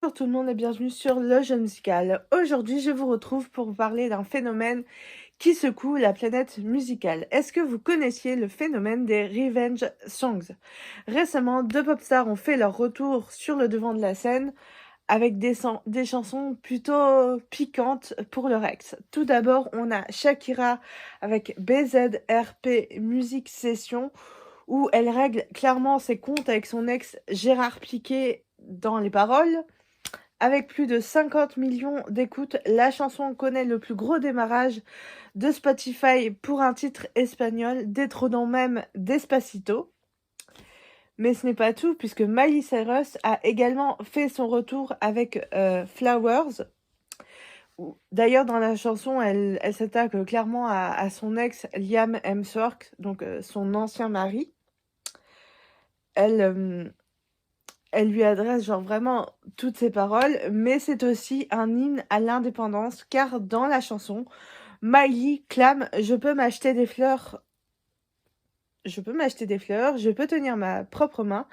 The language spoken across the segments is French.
Bonjour tout le monde et bienvenue sur Le Jeu Musical. Aujourd'hui, je vous retrouve pour vous parler d'un phénomène qui secoue la planète musicale. Est-ce que vous connaissiez le phénomène des revenge songs? Récemment, deux pop stars ont fait leur retour sur le devant de la scène avec des chansons plutôt piquantes pour leur ex. Tout d'abord, on a Shakira avec BZRP Music Session où elle règle clairement ses comptes avec son ex Gérard Piqué dans les paroles. Avec plus de 50 millions d'écoutes, la chanson connaît le plus gros démarrage de Spotify pour un titre espagnol, détrônant même Despacito. Mais ce n'est pas tout, puisque Miley Cyrus a également fait son retour avec Flowers. D'ailleurs, dans la chanson, elle s'attaque clairement à son ex Liam Hemsworth, donc son ancien mari. Elle, elle lui adresse genre vraiment toutes ses paroles, mais c'est aussi un hymne à l'indépendance, car dans la chanson, Miley clame: «Je peux m'acheter des fleurs, je peux m'acheter des fleurs, je peux tenir ma propre main,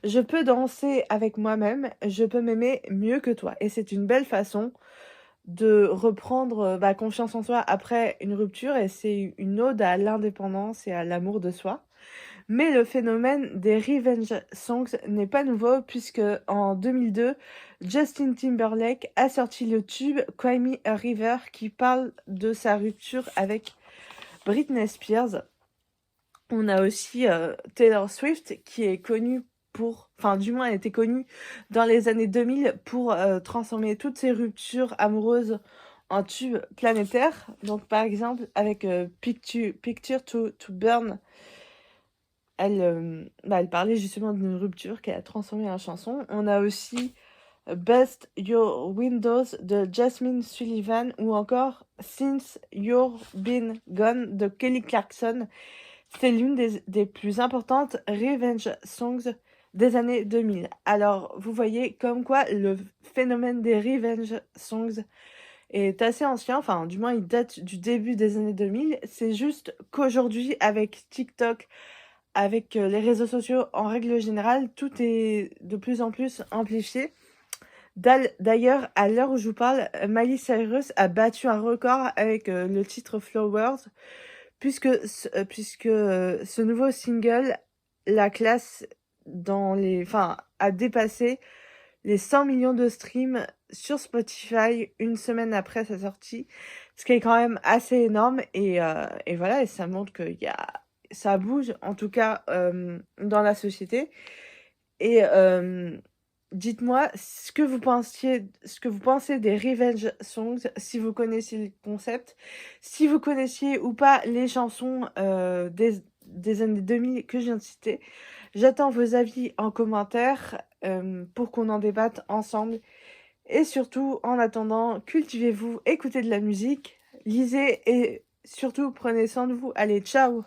je peux danser avec moi-même, je peux m'aimer mieux que toi» et c'est une belle façon de reprendre, confiance en soi après une rupture et c'est une ode à l'indépendance et à l'amour de soi. Mais le phénomène des revenge songs n'est pas nouveau puisque en 2002, Justin Timberlake a sorti le tube Cry Me a River qui parle de sa rupture avec Britney Spears. On a aussi Taylor Swift qui est connue pour, enfin du moins elle était connue dans les années 2000 pour transformer toutes ses ruptures amoureuses en tubes planétaires. Donc par exemple avec Picture to Burn, elle parlait justement d'une rupture qu'elle a transformée en chanson. On a aussi Best Your Windows de Jasmine Sullivan ou encore Since You've Been Gone de Kelly Clarkson. C'est l'une des plus importantes revenge songs des années 2000. Alors, vous voyez comme quoi le phénomène des revenge songs est assez ancien, enfin du moins il date du début des années 2000. C'est juste qu'aujourd'hui avec TikTok, avec les réseaux sociaux en règle générale, tout est de plus en plus amplifié. D'ailleurs, à l'heure où je vous parle, Miley Cyrus a battu un record avec le titre Flowers, puisque ce nouveau single la classe a dépassé les 100 millions de streams sur Spotify une semaine après sa sortie, ce qui est quand même assez énorme et voilà, et ça montre que ça bouge en tout cas dans la société. Et dites-moi ce que vous pensez des revenge songs, si vous connaissez le concept, si vous connaissiez ou pas les chansons des années 2000 que je viens de citer. J'attends vos avis en commentaire pour qu'on en débatte ensemble. Et surtout, en attendant, cultivez-vous, écoutez de la musique, lisez et surtout prenez soin de vous. Allez, ciao!